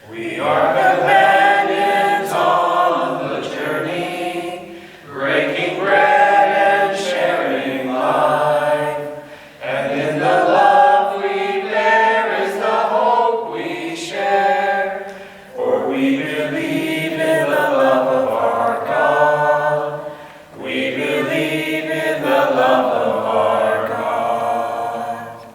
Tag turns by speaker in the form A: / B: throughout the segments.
A: We are companions on the journey, breaking bread and sharing life. And in the love we bear is the hope we share. For we believe in the love of our God. We believe in the love of our God.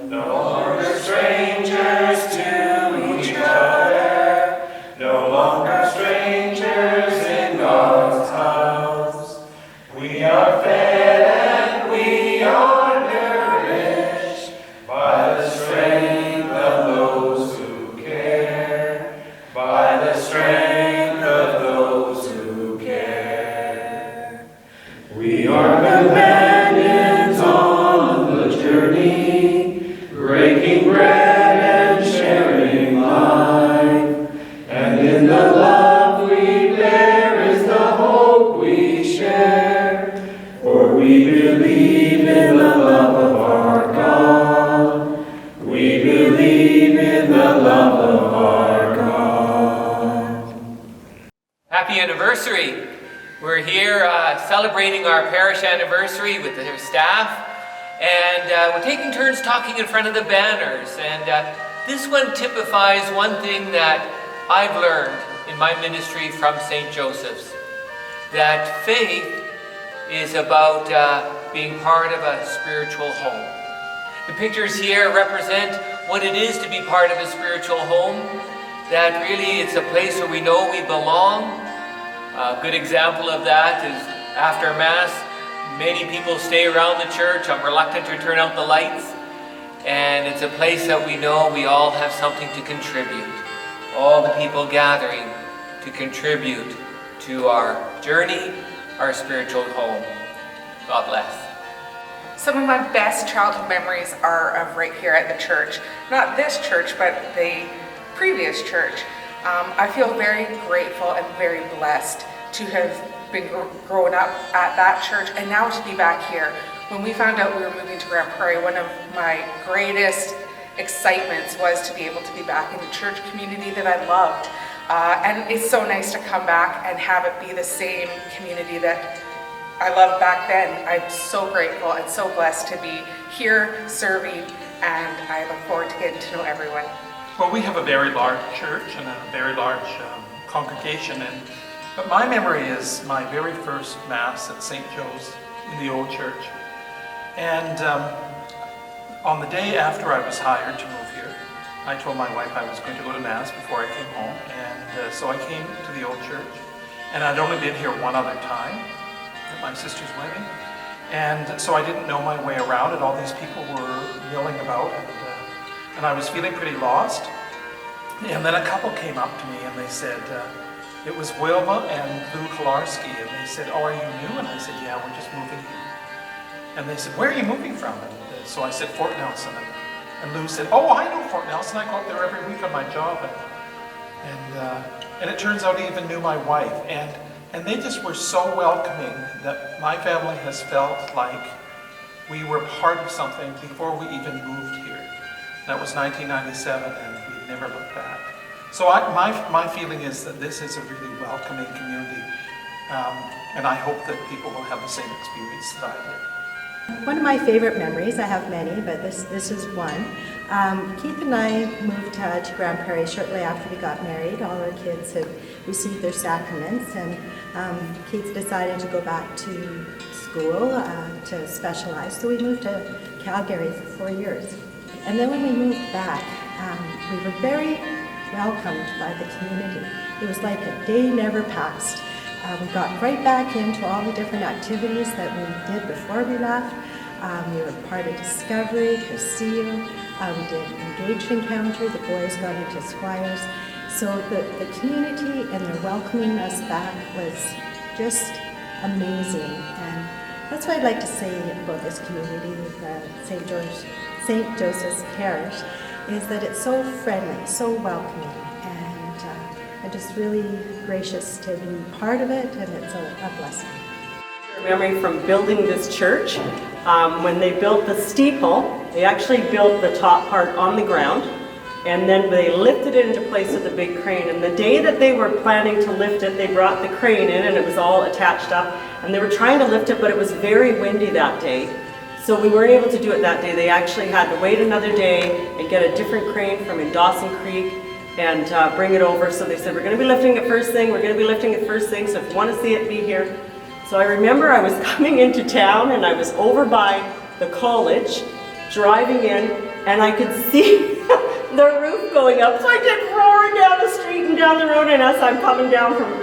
A: No longer strangers to each other, no longer strangers in God's house. We are fed and we are nourished by the strength of those who care, by the strength of those who care. We are companions on the journey, breaking bread and sharing life. And in the love we bear is the hope we share. For we believe in the love of our God. We believe in the love of our God.
B: Happy anniversary! We're here celebrating our parish anniversary with their staff, and we're taking turns talking in front of the banners. And this one typifies one thing that I've learned in my ministry from St. Joseph's, that faith is about being part of a spiritual home. The pictures here represent what it is to be part of a spiritual home, that really it's a place where we know we belong. A good example of that is after Mass, many people stay around the church. I'm reluctant to turn out the lights. And it's a place that we know we all have something to contribute. All the people gathering to contribute to our journey, our spiritual home. God bless.
C: Some of my best childhood memories are of right here at the church. Not this church, but the previous church. I feel very grateful and very blessed to have been growing up at that church and now to be back here. When we found out we were moving to Grand Prairie, one of my greatest excitements was to be able to be back in the church community that I loved. And it's so nice to come back and have it be the same community that I loved back then. I'm so grateful and so blessed to be here serving, and I look forward to getting to know everyone.
D: Well, we have a very large church and a very large congregation, but my memory is my very first Mass at St. Joe's in the old church. And on the day after I was hired to move here, I told my wife I was going to go to Mass before I came home, and so I came to the old church, and I'd only been here one other time at my sister's wedding, and so I didn't know my way around, and all these people were milling about, and I was feeling pretty lost. And then a couple came up to me and they said, it was Wilma and Lou Kolarski, and they said, "Oh, are you new?" And I said, "Yeah, we're just moving here." And they said, "Where are you moving from?" And so I said, "Fort Nelson." And Lou said, "Oh, I know Fort Nelson. I go up there every week on my job." And it turns out he even knew my wife. And they just were so welcoming that my family has felt like we were part of something before we even moved here. That was 1997, and we've never looked back. So my feeling is that this is a really welcoming community, and I hope that people will have the same experience that I did.
E: One of my favorite memories, I have many, but this is one. Keith and I moved to Grand Prairie shortly after we got married. All our kids had received their sacraments, and Keith decided to go back to school to specialize. So we moved to Calgary for 4 years. And then when we moved back, we were very welcomed by the community. It was like a day never passed. We got right back into all the different activities that we did before we left. We were part of Discovery, Castillo. We did Engaged Encounter. The boys got into Squires. So the community and their welcoming us back was just amazing. And that's what I'd like to say about this community, St. Joseph's Parish, is that it's so friendly, so welcoming, and I'm just really gracious to be part of it, and it's a blessing.
F: Memory from building this church. When they built the steeple, they actually built the top part on the ground, And then they lifted it into place with a big crane. And the day that they were planning to lift it, they brought the crane in and it was all attached up. And they were trying to lift it, but it was very windy that day. So we weren't able to do it that day. They actually had to wait another day and get a different crane from in Dawson Creek and bring it over. So they said, we're going to be lifting it first thing. We're going to be lifting it first thing. So if you want to see it, be here. So I remember I was coming into town and I was over by the college, driving in, and I could see the roof going up. So I came roaring down the street and down the road, and as I'm coming down from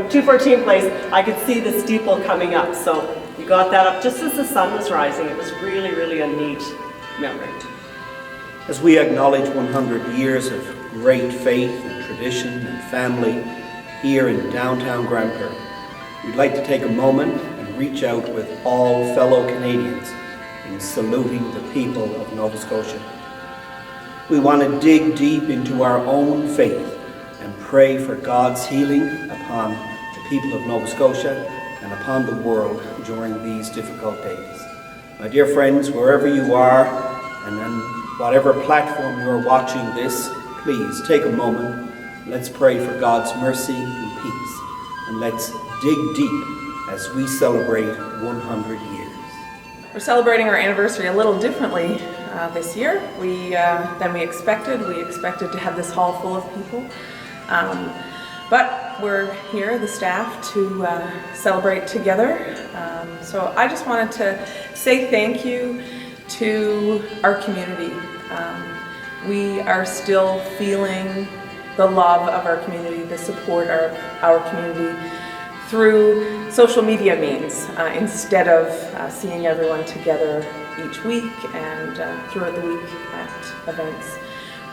F: 214 Place, I could see the steeple coming up. So we got that up just as the sun was rising. It was really, really a neat memory.
G: As we acknowledge 100 years of great faith and tradition and family here in downtown Grand Prairie, we'd like to take a moment and reach out with all fellow Canadians in saluting the people of Nova Scotia. We want to dig deep into our own faith and pray for God's healing upon the people of Nova Scotia and upon the world during these difficult days. My dear friends, wherever you are and on whatever platform you're watching this, please take a moment. Let's pray for God's mercy and peace, and let's dig deep as we celebrate 100 years.
C: We're celebrating our anniversary a little differently this year than we expected. We expected to have this hall full of people. But we're here, the staff, to celebrate together. So I just wanted to say thank you to our community. We are still feeling the love of our community, the support of our community through social media means, instead of seeing everyone together each week and throughout the week at events.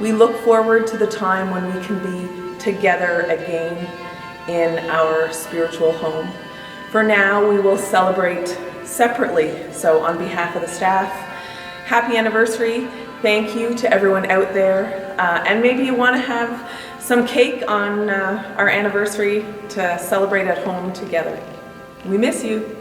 C: We look forward to the time when we can be together again in our spiritual home. For now, we will celebrate separately. So on behalf of the staff, happy anniversary. Thank you to everyone out there. And maybe you want to have some cake on our anniversary to celebrate at home together. We miss you.